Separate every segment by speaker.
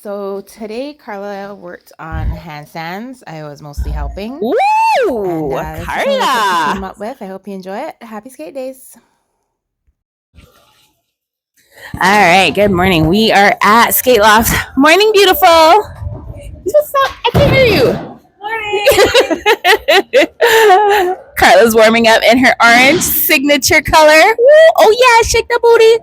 Speaker 1: So today Carla worked on handstands. I was mostly helping.
Speaker 2: Woo!
Speaker 1: And this is some of the tips she
Speaker 2: Carla!
Speaker 1: came up with. I hope you enjoy it. Happy skate days.
Speaker 2: All right, good morning. We are at Skate Loft. Morning, beautiful. What's up? I can hear you. Morning. Carla's warming up in her orange signature color. Woo! Oh yeah, shake the booty.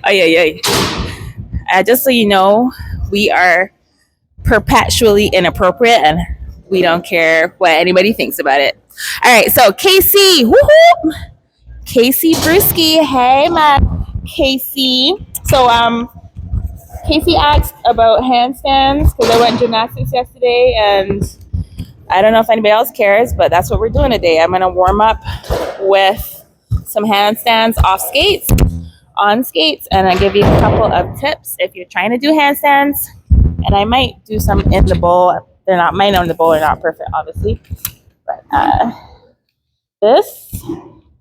Speaker 2: Ay. Just so you know, we are perpetually inappropriate and we don't care what anybody thinks about it. All right, so Casey, woohoo! Casey Brewski, hey man, Casey. So Casey asked about handstands because I went gymnastics yesterday, and I don't know if anybody else cares, but that's what we're doing today. I'm gonna warm up with some handstands off skates, on skates, and I'll give you a couple of tips if you're trying to do handstands. And I might do some in the bowl. They're not mine on the bowl are not perfect, obviously, but this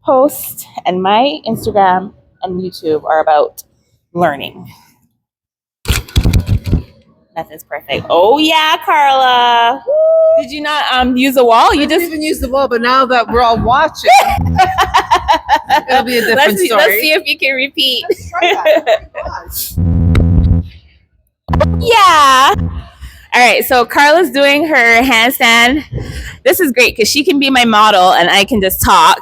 Speaker 2: post and my Instagram and YouTube are about learning. Nothing's perfect. Oh yeah, Carla. Woo. Did you not use a wall? You
Speaker 3: didn't even use the wall, but now that we're all watching, it'll be a different story.
Speaker 2: Let's see if you can repeat.
Speaker 3: Let's try that.
Speaker 2: Yeah. All right, so Carla's doing her handstand. This is great because she can be my model and I can just talk.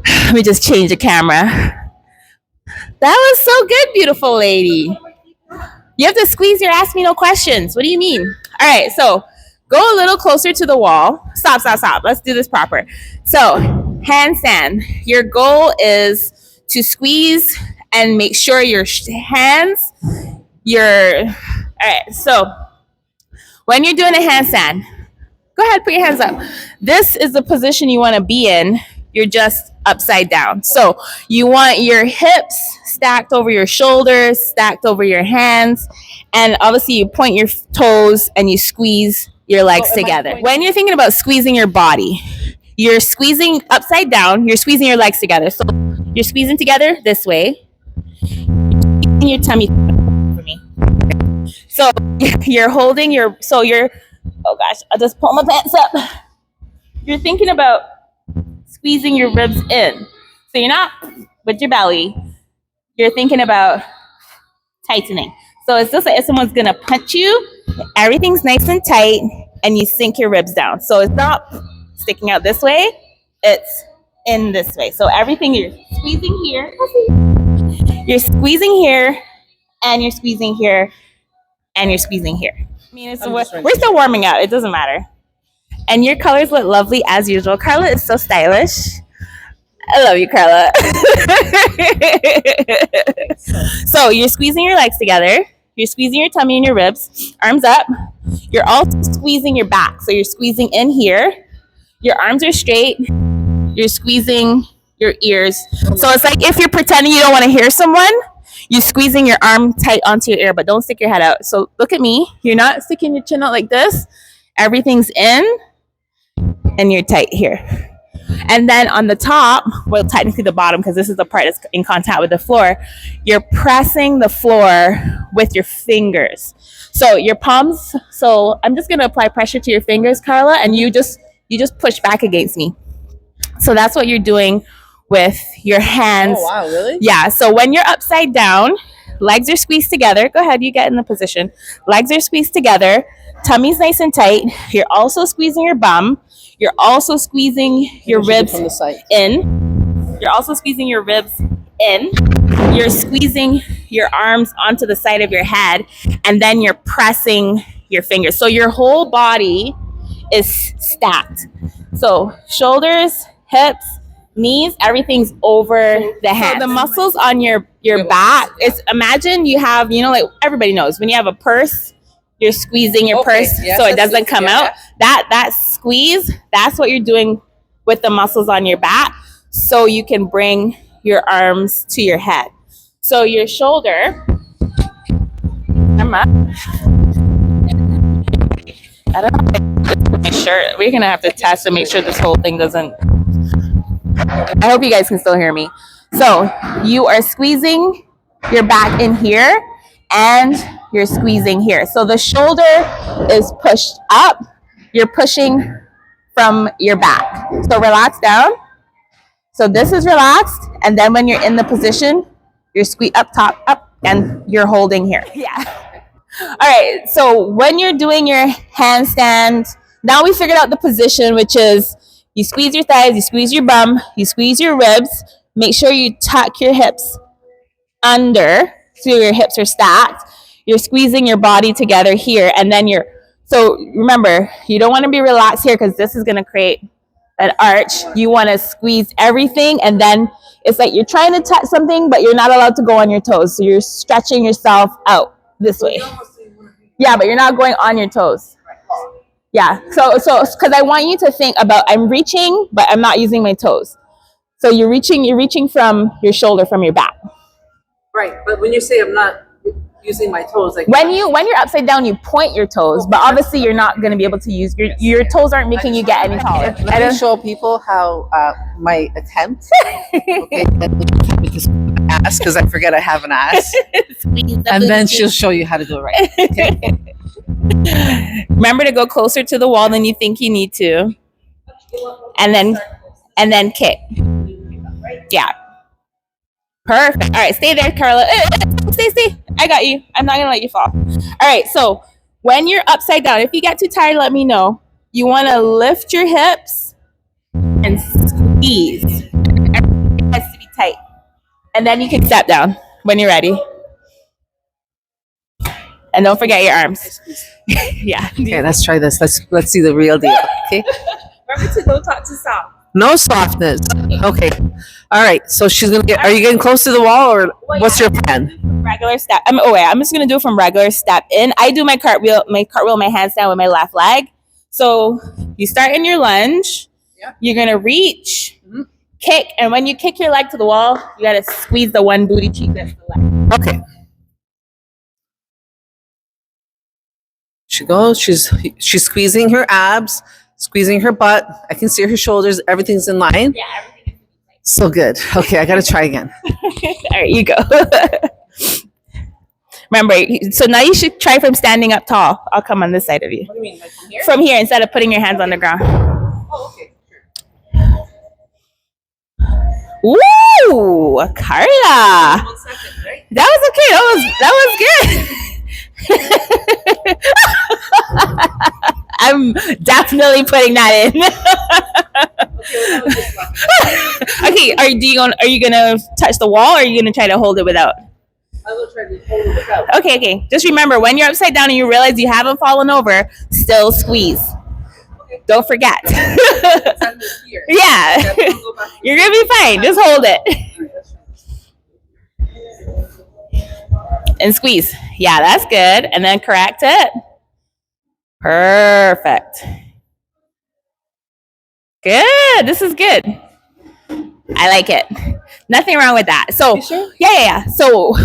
Speaker 2: Let me just change the camera. That was so good, beautiful lady. You have to squeeze your ask me no questions. What do you mean? All right, so go a little closer to the wall. Stop. Let's do this proper. So handstand. Your goal is to squeeze and make sure your hands, all right, so when you're doing a handstand, go ahead, put your hands up. This is the position you want to be in. You're just upside down. So you want your hips stacked over your shoulders, stacked over your hands, and obviously you point your toes and you squeeze your legs together. When you're thinking about squeezing your body, you're squeezing upside down, you're squeezing your legs together. So you're squeezing together this way. Your tummy for me. So you're holding your, oh gosh, I'll just pull my pants up. You're thinking about squeezing your ribs in. So you're not with your belly. You're thinking about tightening. So it's just like if someone's gonna punch you, everything's nice and tight, and you sink your ribs down. So it's not sticking out this way, it's in this way. So everything you're squeezing here, you're squeezing here, and you're squeezing here, and you're squeezing here. I mean, we're still warming up. It doesn't matter. And your colors look lovely as usual. Carla is so stylish. I love you, Carla. So you're squeezing your legs together. You're squeezing your tummy and your ribs. Arms up. You're also squeezing your back. So you're squeezing in here. Your arms are straight. You're squeezing your ears. So it's like if you're pretending you don't want to hear someone, you're squeezing your arm tight onto your ear, but don't stick your head out. So look at me. You're not sticking your chin out like this. Everything's in, and you're tight here. And then on the top, well, technically the bottom, because this is the part that's in contact with the floor, you're pressing the floor with your fingers. So your palms, so I'm just going to apply pressure to your fingers, Carla, and you just push back against me. So that's what you're doing with your hands.
Speaker 3: Oh, wow, really?
Speaker 2: Yeah, so when you're upside down, legs are squeezed together. Go ahead, you get in the position. Legs are squeezed together. Tummy's nice and tight. You're also squeezing your bum. You're also squeezing your ribs
Speaker 3: from the side
Speaker 2: in. You're also squeezing your ribs in. You're squeezing your arms onto the side of your head, and then you're pressing your fingers. So your whole body is stacked. So shoulders, hips, knees, everything's over the hands. So the muscles on your back, it's imagine you have, like everybody knows when you have a purse, you're squeezing your purse so it doesn't come out. That squeeze, that's what you're doing with the muscles on your back, so you can bring your arms to your head. So your shoulder, I'm up. I don't know. My shirt. We're gonna have to test to make sure this whole thing doesn't. I hope you guys can still hear me. So you are squeezing your back in here. and you're squeezing here. So the shoulder is pushed up. You're pushing from your back. So relax down. So this is relaxed. And then when you're in the position, you're squeeze up top, up, and you're holding here. Yeah. All right. So when you're doing your handstand, now we figured out the position, which is you squeeze your thighs, you squeeze your bum, you squeeze your ribs. Make sure you tuck your hips under so your hips are stacked. You're squeezing your body together here, and then so remember, you don't want to be relaxed here because this is going to create an arch. You want to squeeze everything, and then it's like you're trying to touch something, but you're not allowed to go on your toes. So you're stretching yourself out this way. Yeah, but you're not going on your toes. Yeah. So because I want you to think about I'm reaching, but I'm not using my toes. So you're reaching from your shoulder, from your back.
Speaker 3: Right, but when you say I'm not using my toes, like
Speaker 2: when you're upside down, you point your toes, but obviously you're not going to be able to use your toes aren't making you get any taller.
Speaker 3: Let me show people how my attempt. Okay, ass because I forget I have an ass, and then she'll show you how to do it right.
Speaker 2: Okay. Remember to go closer to the wall than you think you need to, and then kick. Yeah. Perfect. All right, stay there, Carla. Stay. I got you. I'm not gonna let you fall. All right. So when you're upside down, if you get too tired, let me know. You want to lift your hips and squeeze. Everything has to be tight, and then you can step down when you're ready. And don't forget your arms. Yeah.
Speaker 3: Okay, let's try this. Let's see the real deal. Okay.
Speaker 2: Remember to don't talk too soft.
Speaker 3: No softness. Okay. All right. So she's gonna get. Are you getting close to the wall, or what's your plan?
Speaker 2: Regular step. I'm just gonna do it from regular step in. I do my cartwheel, my handstand with my left leg. So you start in your lunge. Yeah. You're gonna reach, kick, and when you kick your leg to the wall, you gotta squeeze the one booty cheek that's the leg.
Speaker 3: Okay. She goes. She's squeezing her abs, squeezing her butt. I can see her shoulders. Everything's in line.
Speaker 2: Yeah, everything is
Speaker 3: so good. Okay, I gotta try again.
Speaker 2: All right, you go. Remember, so now you should try from standing up tall. I'll come on this side of you.
Speaker 3: What do you mean, like from here?
Speaker 2: From here, instead of putting your hands on the ground.
Speaker 3: Oh, okay.
Speaker 2: Sure. Woo, Carla.
Speaker 3: 1 second, right?
Speaker 2: That was okay. That was good. I'm definitely putting that in. Okay, are you gonna touch the wall, or are you gonna try to hold it without?
Speaker 3: I will try to hold it without.
Speaker 2: Okay. Just remember, when you're upside down and you realize you haven't fallen over, still squeeze. Okay. Don't forget. Yeah. You're gonna be fine. Just hold it. And squeeze. Yeah, that's good. And then correct it. Perfect. Good. This is good. I like it. Nothing wrong with that. So, sure? Yeah. So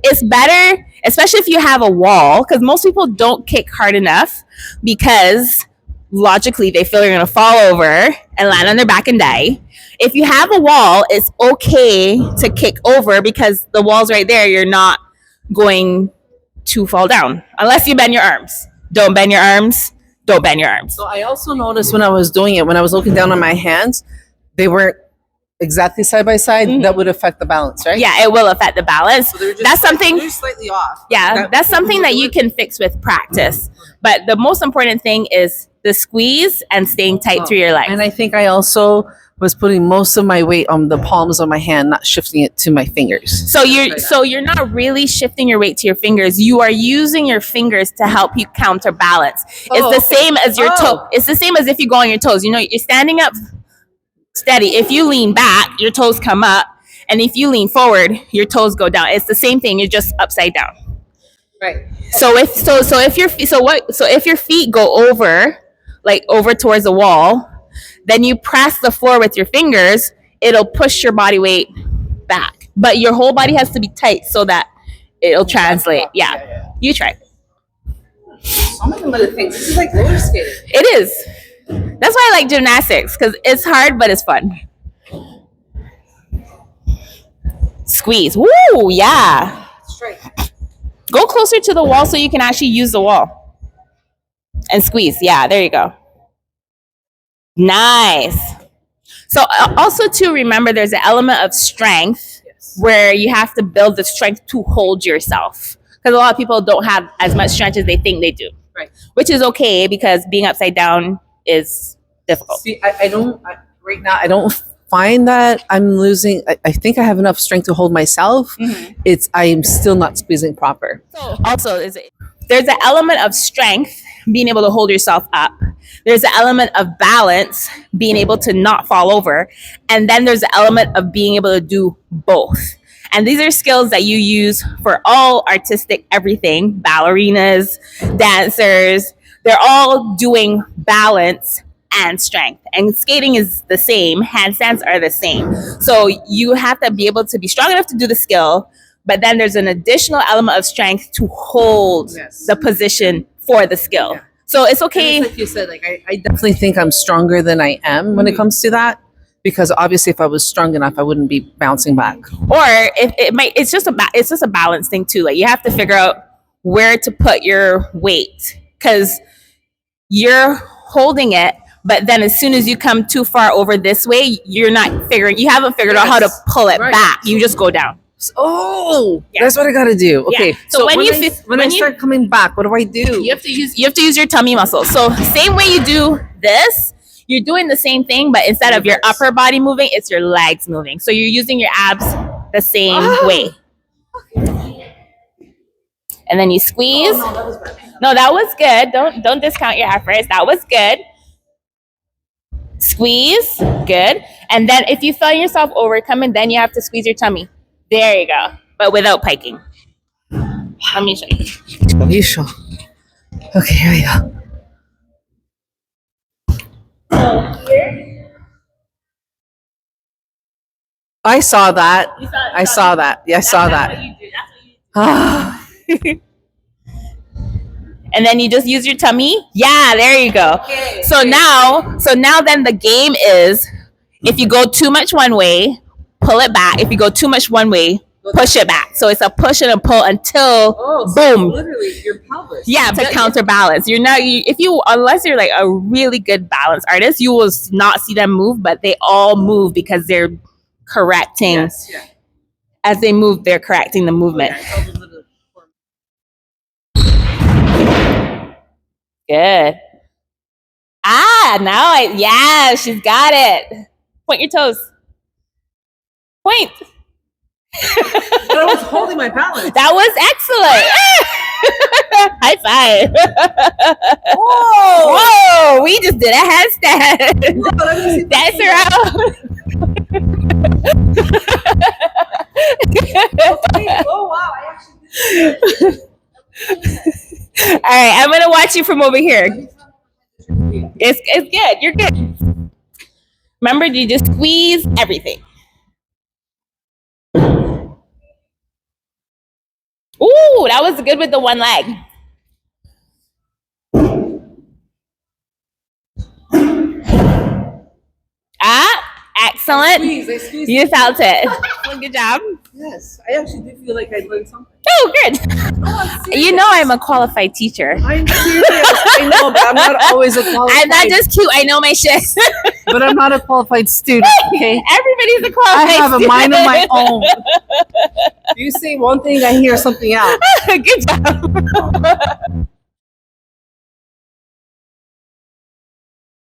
Speaker 2: it's better, especially if you have a wall, because most people don't kick hard enough because logically they feel you're going to fall over and land on their back and die. If you have a wall, it's okay to kick over because the wall's right there. You're not going to fall down unless you bend your arms. Don't bend your arms. Don't bend your arms.
Speaker 3: So I also noticed when I was doing it, when I was looking down on my hands, they weren't exactly side by side. That would affect the balance, right?
Speaker 2: Yeah, it will affect the balance.
Speaker 3: So
Speaker 2: that's something.
Speaker 3: They're slightly off.
Speaker 2: Yeah, that's something that you can fix with practice. But the most important thing is the squeeze and staying tight through your legs.
Speaker 3: And I think I also was putting most of my weight on the palms of my hand, not shifting it to my fingers.
Speaker 2: So you're not really shifting your weight to your fingers. You are using your fingers to help you counterbalance. It's the same as your toe. It's the same as if you go on your toes. You know, you're standing up steady. If you lean back, your toes come up, and if you lean forward, your toes go down. It's the same thing. You're just upside down.
Speaker 3: Right.
Speaker 2: So if your feet go over, like over towards the wall, then you press the floor with your fingers, it'll push your body weight back. But your whole body has to be tight so that it'll translate. Yeah. You try.
Speaker 3: I'm making little things. This is like roller skating.
Speaker 2: It is. That's why I like gymnastics, because it's hard, but it's fun. Squeeze. Woo, yeah.
Speaker 3: Straight.
Speaker 2: Go closer to the wall so you can actually use the wall. And squeeze. Yeah, there you go. Nice. So also to remember, there's an element of strength where you have to build the strength to hold yourself. Because a lot of people don't have as much strength as they think they do.
Speaker 3: Right.
Speaker 2: Which is okay because being upside down is difficult.
Speaker 3: See, right now, I don't find that I'm losing. I think I have enough strength to hold myself. I'm still not squeezing proper.
Speaker 2: So also, there's an element of strength, being able to hold yourself up. There's an element of balance, being able to not fall over. And then there's an element of being able to do both. And these are skills that you use for all artistic everything, ballerinas, dancers. They're all doing balance and strength. And skating is the same. Handstands are the same. So you have to be able to be strong enough to do the skill, but then there's an additional element of strength to hold the position for the skill. Yeah. So it's okay.
Speaker 3: Like you said, like I definitely think I'm stronger than I am when it comes to that. Because obviously, if I was strong enough, I wouldn't be bouncing back.
Speaker 2: Or it's just a balance thing too. Like you have to figure out where to put your weight because you're holding it, but then as soon as you come too far over this way, you haven't figured out how to pull it back. You just go down.
Speaker 3: That's what I gotta do. Okay.
Speaker 2: Yeah. So when
Speaker 3: I start coming back, what do I do?
Speaker 2: You have to use your tummy muscles. So same way you do this. You're doing the same thing, but instead of your upper body moving, it's your legs moving. So you're using your abs the same way. And then you squeeze. No, that was good. Don't discount your efforts. That was good. Squeeze. Good. And then if you feel yourself overcoming, then you have to squeeze your tummy. There you go. But without piking. Let me show you.
Speaker 3: You sure? Okay, here we go. I saw that. I saw that. Yeah, I saw that.
Speaker 2: And then you just use your tummy. Yeah, there you go. Okay, so now then the game is if you go too much one way, pull it back. If you go too much one way, push it back. So it's a push and a pull until boom.
Speaker 3: Literally your pelvis.
Speaker 2: Yeah, to counterbalance. Unless you're like a really good balance artist, you will not see them move, but they all move because they're correcting. As they move, they're correcting the movement. Good. Now she's got it. Point your toes. Point.
Speaker 3: But I was holding my balance.
Speaker 2: That was excellent. High five. Whoa. We just did a handstand. Dance around.
Speaker 3: Oh, wow. I actually did it.
Speaker 2: All right, I'm going to watch you from over here. It's good. You're good. Remember, you just squeeze everything. Ooh, that was good with the one leg. Excellent.
Speaker 3: I squeezed.
Speaker 2: You felt it. Good job.
Speaker 3: Yes, I actually did feel like I learned something.
Speaker 2: Oh, good. You know I'm a qualified teacher.
Speaker 3: I'm serious. I know, but I'm not always a qualified.
Speaker 2: I'm not just cute. I know my shit.
Speaker 3: But I'm not a qualified student. Okay,
Speaker 2: everybody's a qualified.
Speaker 3: I have
Speaker 2: student.
Speaker 3: a mind of my own. You say one thing, I hear something else.
Speaker 2: Good job.